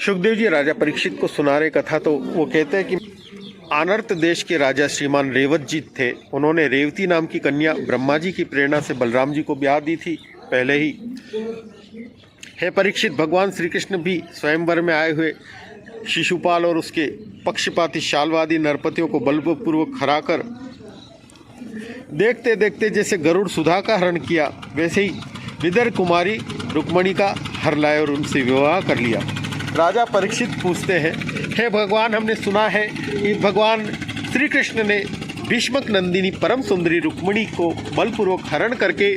सुखदेव जी राजा परीक्षित को सुना रहे कथा। तो वो कहते हैं कि आनर्त देश के राजा श्रीमान रेवतजीत थे। उन्होंने रेवती नाम की कन्या ब्रह्मा जी की प्रेरणा से बलराम जी को ब्याह दी थी पहले ही। हे परीक्षित, भगवान श्री कृष्ण भी स्वयंवर में आए हुए शिशुपाल और उसके पक्षपाती शाल्वादी नरपतियों को बलपूर्वक हराकर देखते देखते जैसे गरुड़ सुधा का हरण किया, वैसे ही विदर कुमारी रुक्मणी का हर लाए और उनसे विवाह कर लिया। राजा परीक्षित पूछते हैं, हे भगवान, हमने सुना है कि भगवान श्री कृष्ण ने भीष्मक नंदिनी परम सुंदरी रुक्मणी को बलपूर्वक हरण करके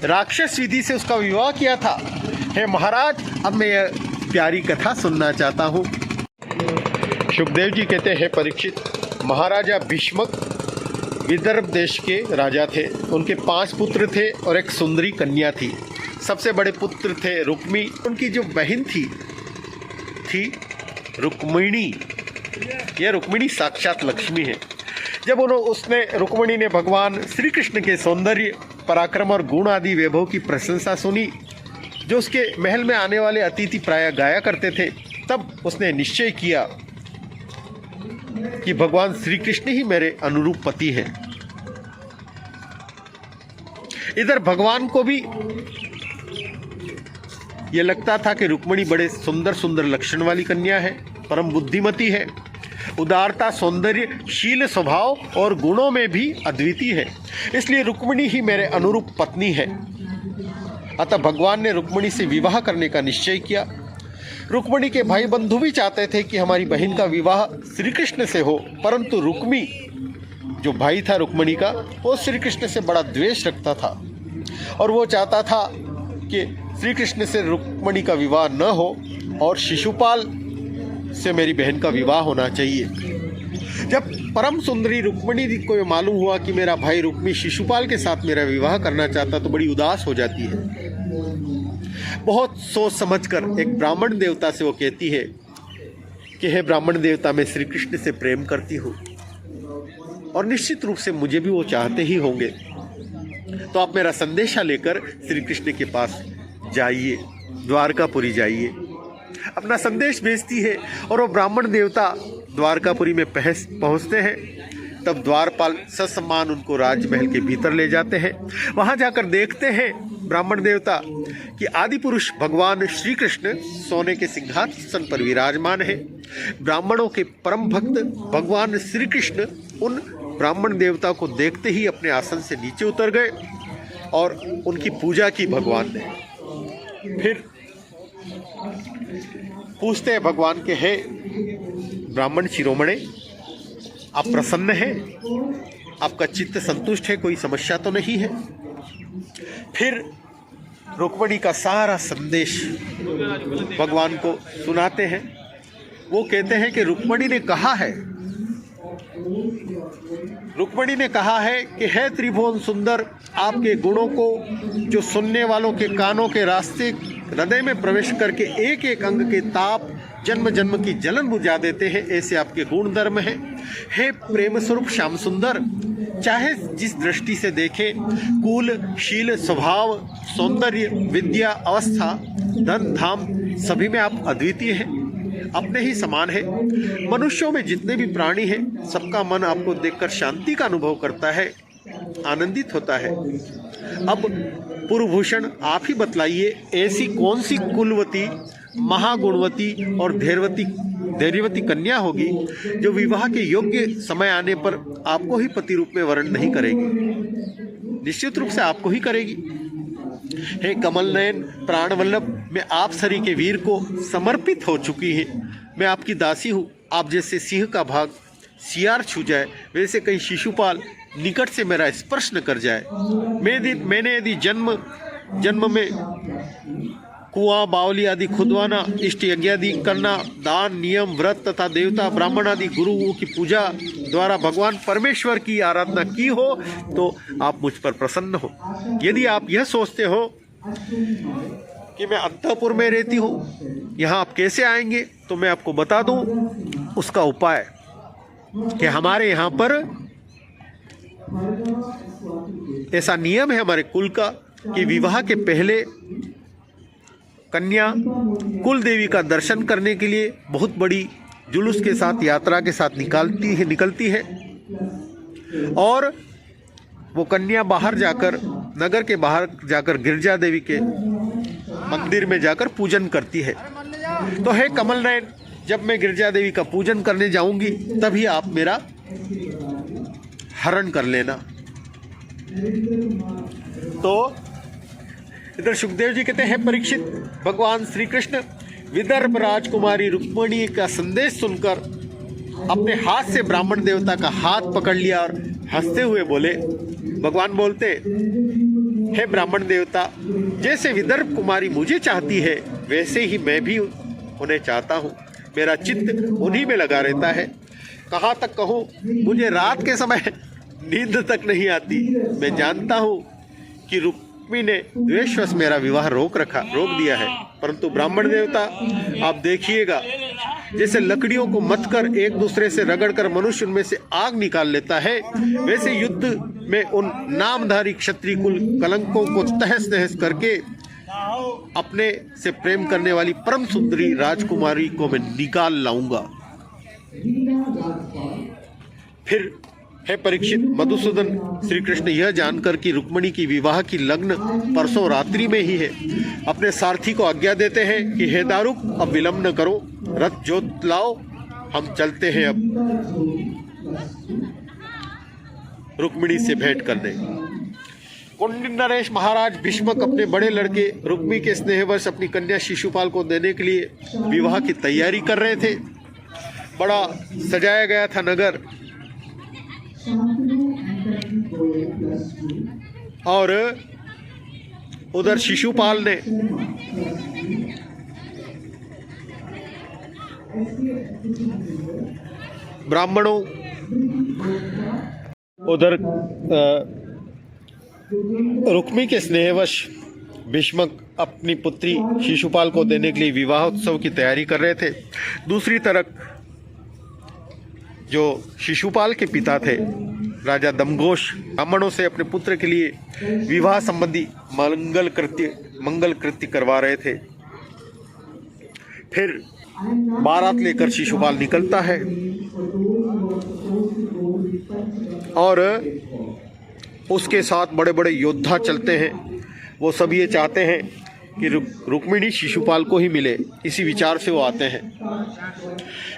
राक्षस विधि से उसका विवाह किया था। हे महाराज, अब मैं यह प्यारी कथा सुनना चाहता हूँ। सुखदेव जी कहते हैं, परीक्षित, महाराजा भीष्मक विदर्भ देश के राजा थे। उनके 5 पुत्र थे और एक सुंदरी कन्या थी। सबसे बड़े पुत्र थे रुक्मी। उनकी जो बहन थी रुक्मिणी। यह रुक्मिणी साक्षात लक्ष्मी है। जब रुक्मिणी ने भगवान श्री कृष्ण के सौंदर्य, पराक्रम और गुण आदि वैभव की प्रशंसा सुनी, जो उसके महल में आने वाले अतिथि प्रायः गाया करते थे, तब उसने निश्चय किया कि भगवान श्री कृष्ण ही मेरे अनुरूप पति हैं। इधर भगवान को भी यह लगता था कि रुक्मिणी बड़े सुंदर सुंदर लक्षण वाली कन्या है, परम बुद्धिमती है, उदारता, सौंदर्य, शील, स्वभाव और गुणों में भी अद्वितीय है, इसलिए रुक्मिणी ही मेरे अनुरूप पत्नी है। अतः भगवान ने रुक्मिणी से विवाह करने का निश्चय किया। रुक्मिणी के भाई बंधु भी चाहते थे कि हमारी बहन का विवाह श्री कृष्ण से हो, परंतु रुक्मी, जो भाई था रुक्मिणी का, वो श्री कृष्ण से बड़ा द्वेष रखता था और वो चाहता था कि श्री कृष्ण से रुक्मिणी का विवाह न हो और शिशुपाल से मेरी बहन का विवाह होना चाहिए। जब परम सुंदरी रुक्मिणी को ये मालूम हुआ कि मेरा भाई रुक्मी शिशुपाल के साथ मेरा विवाह करना चाहता, तो बड़ी उदास हो जाती है। बहुत सोच समझकर एक ब्राह्मण देवता से वो कहती है कि हे ब्राह्मण देवता, मैं श्री कृष्ण से प्रेम करती हूँ और निश्चित रूप से मुझे भी वो चाहते ही होंगे, तो आप मेरा संदेशा लेकर श्री कृष्ण के पास जाइए, द्वारकापुरी जाइए। अपना संदेश भेजती है और वो ब्राह्मण देवता द्वारकापुरी में पहुँचते हैं। तब द्वारपाल ससम्मान उनको राजमहल के भीतर ले जाते हैं। वहाँ जाकर देखते हैं ब्राह्मण देवता कि आदि पुरुष भगवान श्री कृष्ण सोने के सिंहासन पर विराजमान है। ब्राह्मणों के परम भक्त भगवान श्री कृष्ण उन ब्राह्मण देवता को देखते ही अपने आसन से नीचे उतर गए और उनकी पूजा की भगवान ने। फिर पूछते हैं भगवान के, हे ब्राह्मण शिरोमणे, आप प्रसन्न हैं? आपका चित्त संतुष्ट है? कोई समस्या तो नहीं है? फिर रुक्मिणी का सारा संदेश भगवान को सुनाते हैं। वो कहते हैं कि रुक्मिणी ने कहा है कि हे त्रिभुवन सुंदर, आपके गुणों को जो सुनने वालों के कानों के रास्ते हृदय में प्रवेश करके एक एक अंग के ताप जन्म जन्म की जलन बुझा देते हैं, ऐसे आपके गुण धर्म हैं। हे प्रेम स्वरूप श्याम सुंदर, चाहे जिस दृष्टि से देखें, कुल, शील, स्वभाव, सौंदर्य, विद्या, अवस्था, धन, धाम, सभी में आप अद्वितीय हैं, अपने ही समान है। मनुष्यों में जितने भी प्राणी हैं, सबका मन आपको देखकर शांति का अनुभव करता है, आनंदित होता है। अब पुरभूषण, आप ही बतलाइए, ऐसी कौन सी कुलवती, महागुणवती और धैर्यवती कन्या होगी जो विवाह के योग्य समय आने पर आपको ही पति रूप में वर्ण नहीं करेगी? निश्चित रूप से आपको ही करेगी। हे कमल नयन, प्राणवल्लभ, मैं आप सरी के वीर को समर्पित हो चुकी है। मैं आपकी दासी हूँ। आप जैसे सिंह का भाग सियार छू जाए, वैसे कहीं शिशुपाल निकट से मेरा स्पर्श न कर जाए। मैंने यदि जन्म में कुआं, बावली आदि खुदवाना, इष्ट यज्ञ आदि करना, दान, नियम, व्रत तथा देवता, ब्राह्मण आदि गुरुओं की पूजा द्वारा भगवान परमेश्वर की आराधना की हो, तो आप मुझ पर प्रसन्न हो। यदि आप यह सोचते हो कि मैं अंतःपुर में रहती हूँ, यहाँ आप कैसे आएंगे, तो मैं आपको बता दूँ उसका उपाय कि हमारे यहाँ पर ऐसा नियम है हमारे कुल का कि विवाह के पहले कन्या कुल देवी का दर्शन करने के लिए बहुत बड़ी जुलूस के साथ, यात्रा के साथ निकलती है और वो कन्या बाहर जाकर, नगर के बाहर जाकर गिरजा देवी के मंदिर में जाकर पूजन करती है। तो हे कमल नयन, जब मैं गिरजा देवी का पूजन करने जाऊंगी तभी आप मेरा हरण कर लेना। तो इधर सुखदेव जी कहते हैं, परीक्षित, भगवान श्री कृष्ण विदर्भ राजकुमारी रुक्मिणी का संदेश सुनकर अपने हाथ से ब्राह्मण देवता का हाथ पकड़ लिया और हंसते हुए बोले, भगवान बोलते, हे ब्राह्मण देवता, जैसे विदर्भ कुमारी मुझे चाहती है वैसे ही मैं भी उन्हें चाहता हूँ। मेरा चित्त उन्हीं में लगा रहता है। कहाँ तक कहूँ, मुझे रात के समय नींद तक नहीं आती। मैं जानता हूँ कि रुक्मी ने द्वेषवश मेरा विवाह रोक दिया है, परंतु ब्राह्मण देवता आप देखिएगा, जैसे लकड़ियों को मथकर एक दूसरे से रगड़कर मनुष्य उनमें से आग निकाल लेता है, वैसे युद्ध में उन नामधारी क्षत्रिय कुल कलंकों को तहस नहस करके अपने से प्रेम करने वाली परम सुंदरी राजकुमारी को मैं निकाल लाऊंगा। फिर हे परीक्षित, मधुसूदन श्री कृष्ण यह जानकर कि रुक्मिणी की विवाह की लग्न परसों रात्रि में ही है, अपने सारथी को आज्ञा देते हैं कि हे दारुक, अब विलंब न करो, रथ जोत लाओ, हम चलते हैं अब रुक्मिणी से भेंट करने। कुंडी नरेश महाराज भीष्मक अपने बड़े लड़के रुक्मी के स्नेहवश अपनी कन्या शिशुपाल को देने के लिए विवाह की तैयारी कर रहे थे। बड़ा सजाया गया था नगर, और उधर शिशुपाल ने ब्राह्मणों, उधर रुक्मी के स्नेहवश भीष्मक अपनी पुत्री शिशुपाल को देने के लिए विवाह उत्सव की तैयारी कर रहे थे। दूसरी तरफ जो शिशुपाल के पिता थे, राजा दमघोष, ब्राह्मणों से अपने पुत्र के लिए विवाह संबंधी मंगल कृत्य करवा रहे थे। फिर बारात लेकर शिशुपाल निकलता है और उसके साथ बड़े बड़े योद्धा चलते हैं। वो सब ये चाहते हैं कि रुक्मिणी शिशुपाल को ही मिले, इसी विचार से वो आते हैं।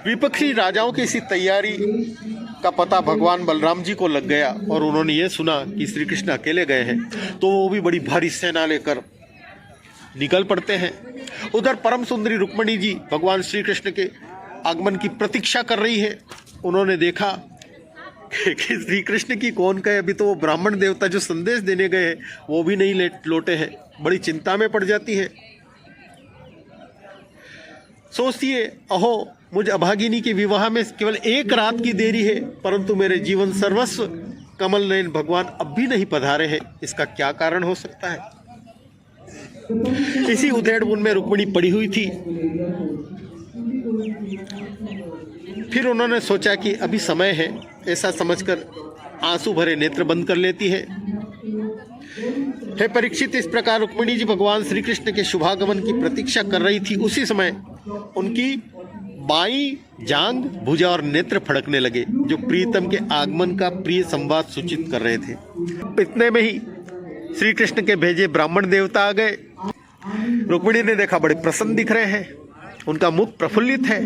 विपक्षी राजाओं की इसी तैयारी का पता भगवान बलराम जी को लग गया और उन्होंने ये सुना कि श्री कृष्ण अकेले गए हैं, तो वो भी बड़ी भारी सेना लेकर निकल पड़ते हैं। उधर परम सुंदरी रुक्मिणी जी भगवान श्री कृष्ण के आगमन की प्रतीक्षा कर रही है। उन्होंने देखा कि श्री कृष्ण की कौन कहे, अभी तो वो ब्राह्मण देवता जो संदेश देने गए हैं वो भी नहीं लौटे हैं। बड़ी चिंता में पड़ जाती है। सोचती है, अहो, मुझ अभागिनी के विवाह में केवल एक रात की देरी है, परंतु मेरे जीवन सर्वस्व कमल नयन भगवान अब भी नहीं पधारे हैं। इसका क्या कारण हो सकता है? इसी उधेड़-बुन में रुक्मिणी पड़ी हुई थी। फिर उन्होंने सोचा कि अभी समय है, ऐसा समझकर आंसू भरे नेत्र बंद कर लेती है। हे परीक्षित, इस प्रकार रुक्मिणी जी भगवान श्री कृष्ण के शुभागमन की प्रतीक्षा कर रही थी। उसी समय उनकी बाईं जांग, भुजा और नेत्र फड़कने लगे, जो प्रीतम के आगमन का प्रिय संवाद सूचित कर रहे थे। इतने में ही श्री कृष्ण के भेजे ब्राह्मण देवता आ गए। रुक्मिणी ने देखा बड़े प्रसन्न दिख रहे हैं, उनका मुख प्रफुल्लित है,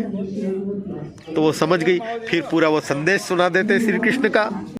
तो वो समझ गई। फिर पूरा वो संदेश सुना देते श्री कृष्ण का।